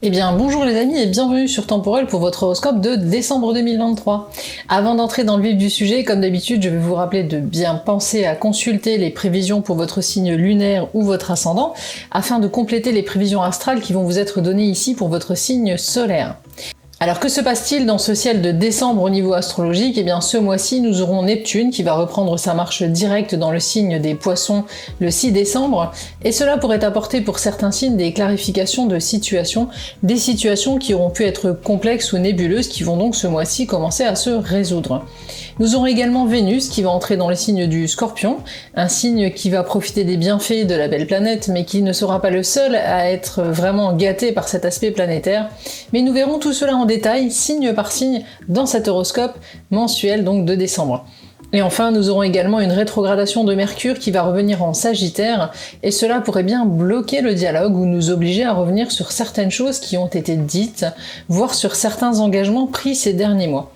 Eh bien bonjour les amis et bienvenue sur Temporel pour votre horoscope de décembre 2023. Avant d'entrer dans le vif du sujet, comme d'habitude, je vais vous rappeler de bien penser à consulter les prévisions pour votre signe lunaire ou votre ascendant, afin de compléter les prévisions astrales qui vont vous être données ici pour votre signe solaire. Alors que se passe-t-il dans ce ciel de décembre au niveau astrologique ? Eh bien ce mois-ci nous aurons Neptune qui va reprendre sa marche directe dans le signe des Poissons le 6 décembre, et cela pourrait apporter pour certains signes des clarifications de situations, des situations qui auront pu être complexes ou nébuleuses qui vont donc ce mois-ci commencer à se résoudre. Nous aurons également Vénus qui va entrer dans le signe du Scorpion, un signe qui va profiter des bienfaits de la belle planète, mais qui ne sera pas le seul à être vraiment gâté par cet aspect planétaire. Mais nous verrons tout cela en détail, signe par signe, dans cet horoscope mensuel donc de décembre. Et enfin, nous aurons également une rétrogradation de Mercure qui va revenir en Sagittaire, et cela pourrait bien bloquer le dialogue ou nous obliger à revenir sur certaines choses qui ont été dites, voire sur certains engagements pris ces derniers mois.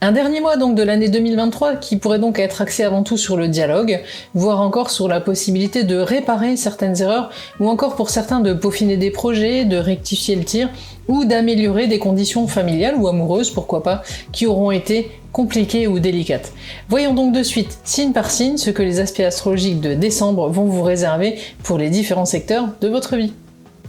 Un dernier mois donc de l'année 2023 qui pourrait donc être axé avant tout sur le dialogue, voire encore sur la possibilité de réparer certaines erreurs, ou encore pour certains de peaufiner des projets, de rectifier le tir, ou d'améliorer des conditions familiales ou amoureuses, pourquoi pas, qui auront été compliquées ou délicates. Voyons donc de suite, signe par signe, ce que les aspects astrologiques de décembre vont vous réserver pour les différents secteurs de votre vie.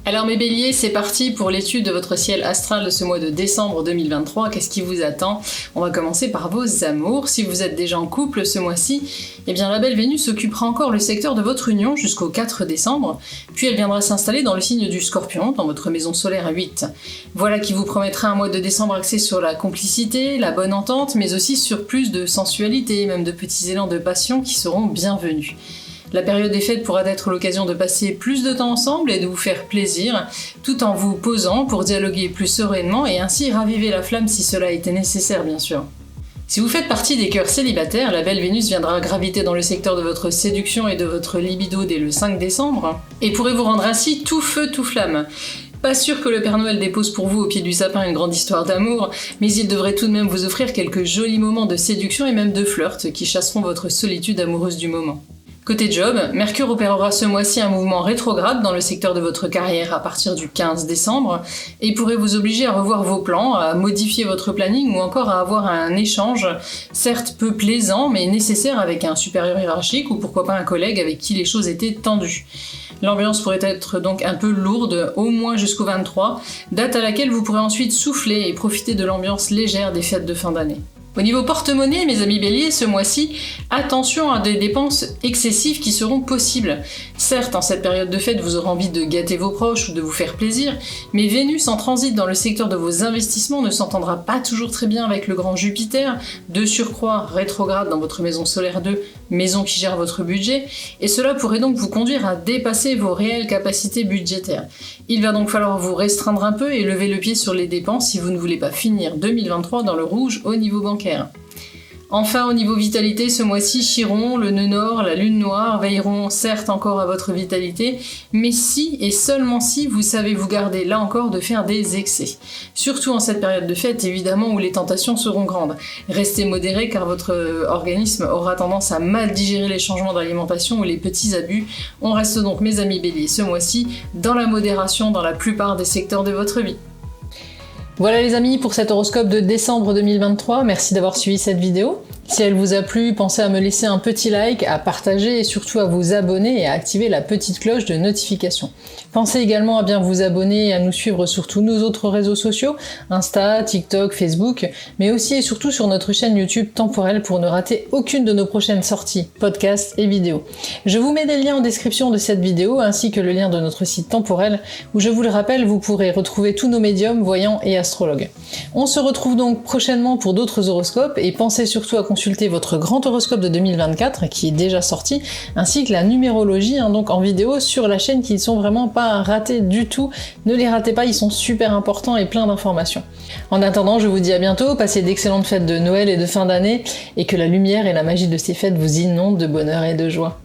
Alors mes béliers, c'est parti pour l'étude de votre ciel astral de ce mois de décembre 2023. Qu'est-ce qui vous attend ? On va commencer par vos amours. Si vous êtes déjà en couple ce mois-ci, eh bien la belle Vénus occupera encore le secteur de votre union jusqu'au 4 décembre, puis elle viendra s'installer dans le signe du Scorpion, dans votre maison solaire 8. Voilà qui vous promettra un mois de décembre axé sur la complicité, la bonne entente, mais aussi sur plus de sensualité, même de petits élans de passion qui seront bienvenus. La période des fêtes pourra être l'occasion de passer plus de temps ensemble et de vous faire plaisir, tout en vous posant pour dialoguer plus sereinement et ainsi raviver la flamme si cela était nécessaire bien sûr. Si vous faites partie des cœurs célibataires, la belle Vénus viendra graviter dans le secteur de votre séduction et de votre libido dès le 5 décembre, et pourrait vous rendre ainsi tout feu tout flamme. Pas sûr que le Père Noël dépose pour vous au pied du sapin une grande histoire d'amour, mais il devrait tout de même vous offrir quelques jolis moments de séduction et même de flirt qui chasseront votre solitude amoureuse du moment. Côté job, Mercure opérera ce mois-ci un mouvement rétrograde dans le secteur de votre carrière à partir du 15 décembre et pourrait vous obliger à revoir vos plans, à modifier votre planning ou encore à avoir un échange, certes peu plaisant mais nécessaire avec un supérieur hiérarchique ou pourquoi pas un collègue avec qui les choses étaient tendues. L'ambiance pourrait être donc un peu lourde, au moins jusqu'au 23, date à laquelle vous pourrez ensuite souffler et profiter de l'ambiance légère des fêtes de fin d'année. Au niveau porte-monnaie, mes amis béliers, ce mois-ci, attention à des dépenses excessives qui seront possibles. Certes, en cette période de fête, vous aurez envie de gâter vos proches ou de vous faire plaisir, mais Vénus en transit dans le secteur de vos investissements ne s'entendra pas toujours très bien avec le grand Jupiter, de surcroît rétrograde dans votre maison solaire 2, maison qui gère votre budget, et cela pourrait donc vous conduire à dépasser vos réelles capacités budgétaires. Il va donc falloir vous restreindre un peu et lever le pied sur les dépenses si vous ne voulez pas finir 2023 dans le rouge au niveau bancaire. Enfin, au niveau vitalité, ce mois-ci, Chiron, le nœud nord, la lune noire veilleront certes encore à votre vitalité, mais si et seulement si vous savez vous garder là encore de faire des excès. Surtout en cette période de fête, évidemment, où les tentations seront grandes. Restez modéré car votre organisme aura tendance à mal digérer les changements d'alimentation ou les petits abus. On reste donc, mes amis béliers, ce mois-ci, dans la modération dans la plupart des secteurs de votre vie. Voilà les amis pour cet horoscope de décembre 2023, merci d'avoir suivi cette vidéo. Si elle vous a plu, pensez à me laisser un petit like, à partager et surtout à vous abonner et à activer la petite cloche de notification. Pensez également à bien vous abonner et à nous suivre sur tous nos autres réseaux sociaux, Insta, TikTok, Facebook, mais aussi et surtout sur notre chaîne YouTube Temporel pour ne rater aucune de nos prochaines sorties, podcasts et vidéos. Je vous mets des liens en description de cette vidéo ainsi que le lien de notre site Temporel où je vous le rappelle, vous pourrez retrouver tous nos médiums, voyants et astrologues. On se retrouve donc prochainement pour d'autres horoscopes et pensez surtout à consulter votre grand horoscope de 2024 qui est déjà sorti, ainsi que la numérologie donc en vidéo sur la chaîne qui ne sont vraiment pas ratés du tout. Ne les ratez pas, ils sont super importants et plein d'informations. En attendant, je vous dis à bientôt, passez d'excellentes fêtes de Noël et de fin d'année et que la lumière et la magie de ces fêtes vous inondent de bonheur et de joie.